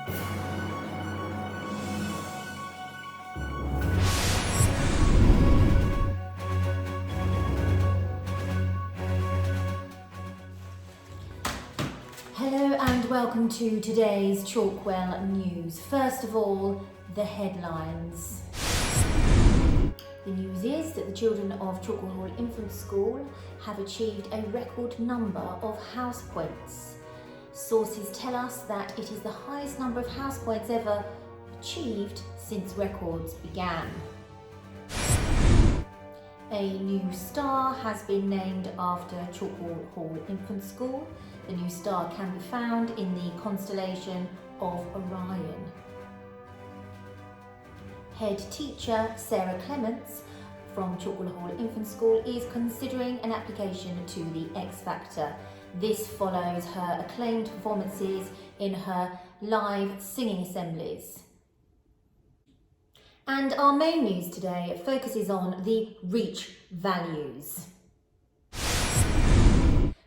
Hello and welcome to today's Chalkwell News. First of all, the headlines. The news is that the children of Chalkwell Hall Infant School have achieved a record number of house points. Sources tell us that it is the highest number of house points ever achieved since records began. A new star has been named after Chalkwell Hall Infant School. The new star can be found in the constellation of Orion. Head teacher Sarah Clements from Chalkwell Hall Infant School is considering an application to the X Factor. This follows her acclaimed performances in her live singing assemblies. And our main news today focuses on the reach values.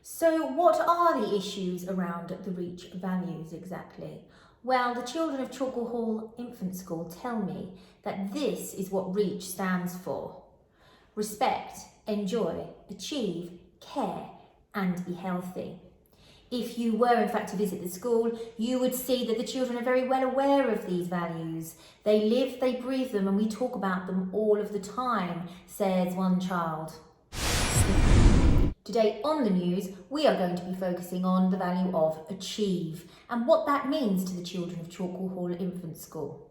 So what are the issues around the reach values exactly? Well, the children of Chalkwell Hall Infant School tell me that this is what REACH stands for. Respect, enjoy, achieve, care and be healthy. If you were in fact to visit the school, you would see that the children are very well aware of these values. They live, they breathe them, and we talk about them all of the time, says one child. Today on the news, we are going to be focusing on the value of achieve and what that means to the children of Chalkwell Hall Infant School.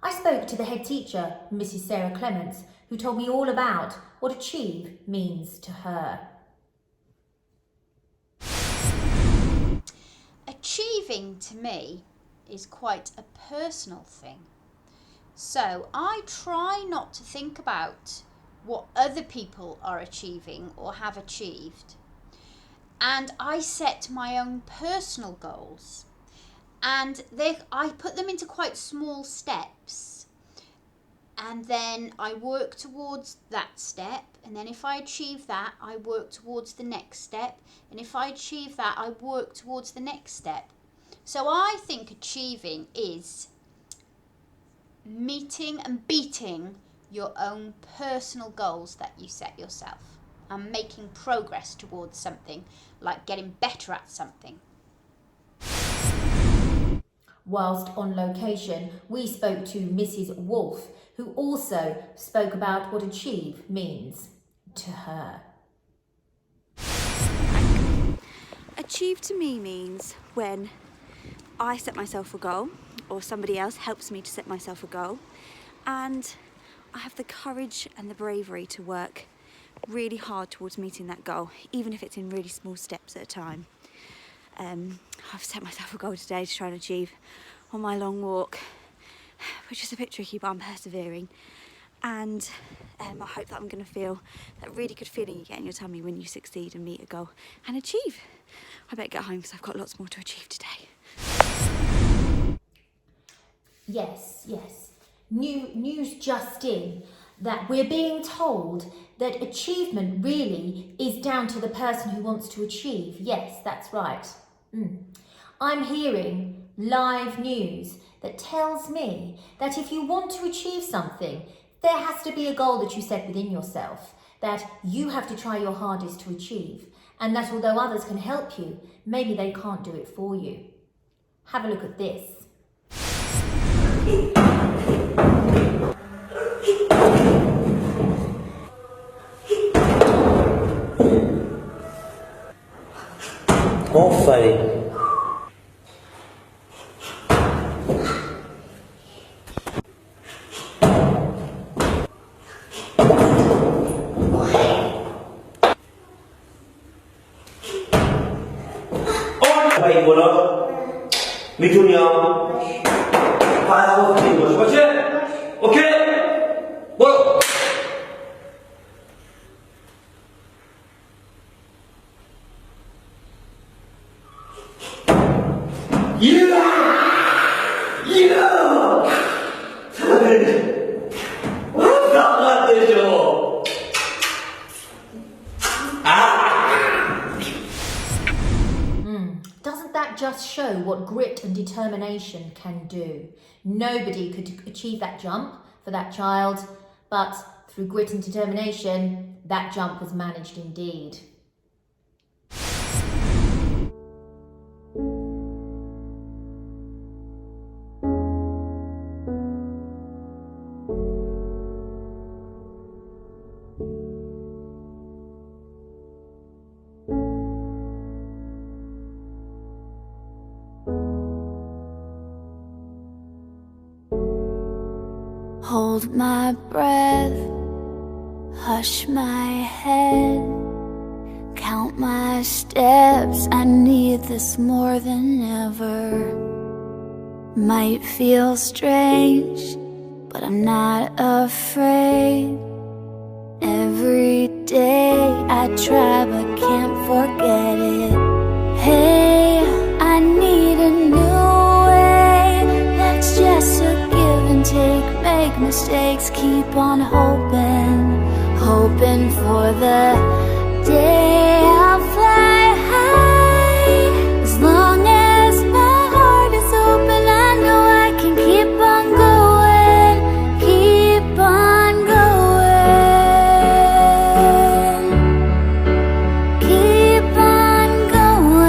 I spoke to the head teacher, Mrs. Sarah Clements, who told me all about what achieve means to her. Achieving to me is quite a personal thing. So I try not to think about what other people are achieving or have achieved. And I set my own personal goals. And I put them into quite small steps. And then I work towards that step. And then if I achieve that, I work towards the next step. And if I achieve that, I work towards the next step. So I think achieving is meeting and beating your own personal goals that you set yourself and making progress towards something, like getting better at something. Whilst on location, we spoke to Mrs. Wolfe, who also spoke about what achieve means to her. Achieve to me means when I set myself a goal or somebody else helps me to set myself a goal, and I have the courage and the bravery to work really hard towards meeting that goal, even if it's in really small steps at a time. I've set myself a goal today to try and achieve on my long walk, which is a bit tricky, but I'm persevering. And I hope that I'm going to feel that really good feeling you get in your tummy when you succeed and meet a goal and achieve. I better get home because I've got lots more to achieve today. Yes. News just in that we're being told that achievement really is down to the person who wants to achieve. Yes, that's right. I'm hearing live news that tells me that if you want to achieve something, there has to be a goal that you set within yourself, that you have to try your hardest to achieve, and that although others can help you, maybe they can't do it for you. Have a look at this. Enfin. Baik, voilà. Mitunia. Para vous, ok? Bon. just show what grit and determination can do. Nobody could achieve that jump for that child, but through grit and determination, that jump was managed indeed. Hold my breath, hush my head, count my steps. I need this more than ever. Might feel strange, but I'm not afraid. Every day I try but can't forget it. Hey, I need a new way. That's just a give and take. Make mistakes, keep on hoping, hoping for the day I'll fly high. As long as my heart is open, I know I can keep on going, keep on going, keep on going,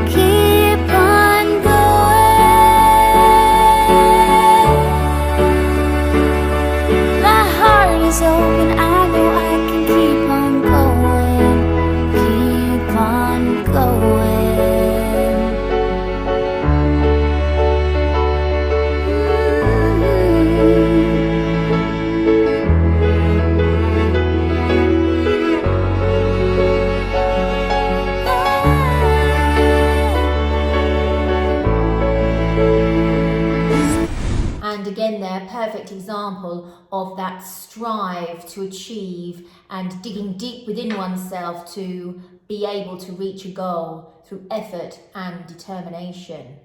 keep on going. My heart is open, I know I can keep on going, keep on going. And again there, perfect example of that strive to achieve and digging deep within oneself to be able to reach a goal through effort and determination.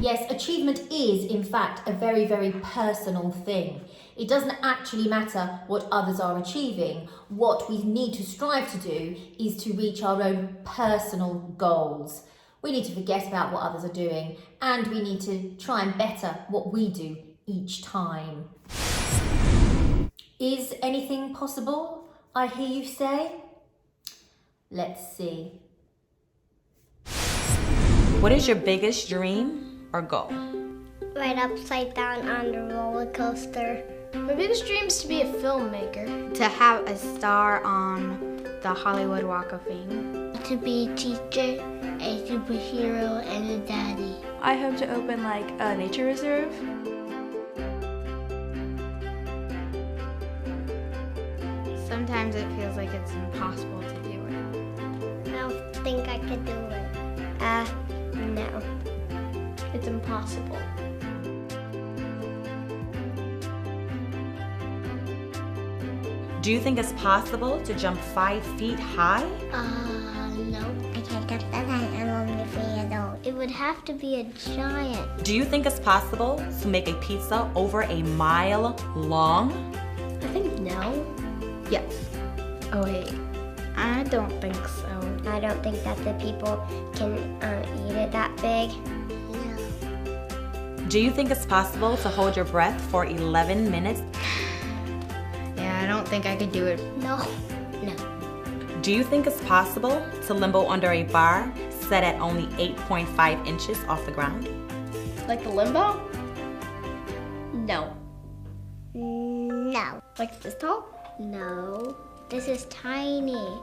Yes, achievement is in fact a very, very personal thing. It doesn't actually matter what others are achieving. What we need to strive to do is to reach our own personal goals. We need to forget about what others are doing, and we need to try and better what we do each time. Is anything possible, I hear you say? Let's see. What is your biggest dream or goal? Ride upside down on the roller coaster. My biggest dream is to be a filmmaker. To have a star on the Hollywood Walk of Fame. To be a teacher, a superhero, and a daddy. I hope to open like a nature reserve. Sometimes it feels like it's impossible to do it. I don't think I could do it. No. It's impossible. Do you think it's possible to jump 5 feet high? No. I can't jump that high. I'm only 3 years old. It would have to be a giant. Do you think it's possible to make a pizza over a mile long? I think no. Yes. Oh wait. I don't think so. I don't think that the people can eat it that big. Do you think it's possible to hold your breath for 11 minutes? Yeah, I don't think I could do it. No. No. Do you think it's possible to limbo under a bar set at only 8.5 inches off the ground? Like the limbo? No. No. Like this tall? No. This is tiny.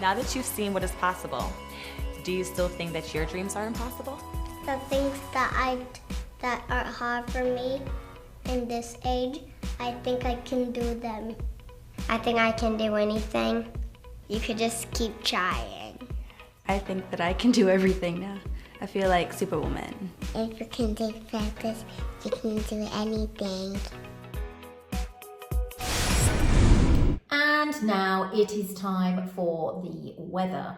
Now that you've seen what is possible, do you still think that your dreams are impossible? The things that are hard for me in this age, I think I can do them. I think I can do anything. You could just keep trying. I think that I can do everything now. I feel like Superwoman. If you can take practice, you can do anything. And now it is time for the weather.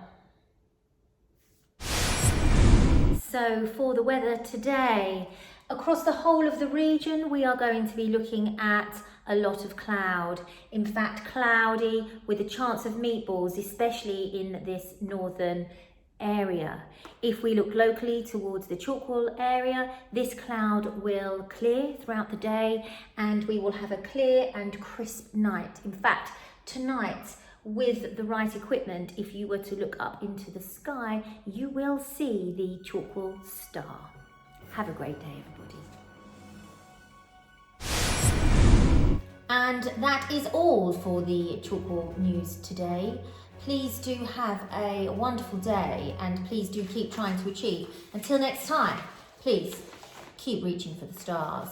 So for the weather today, across the whole of the region, we are going to be looking at a lot of cloud. In fact, cloudy with a chance of meatballs, especially in this northern area. If we look locally towards the Chalkwell area, this cloud will clear throughout the day and we will have a clear and crisp night. In fact, tonight, with the right equipment, if you were to look up into the sky, you will see the Chalkwell star. Have a great day, everybody. And that is all for the Chalkwell news today. Please do have a wonderful day and please do keep trying to achieve. Until next time, please keep reaching for the stars.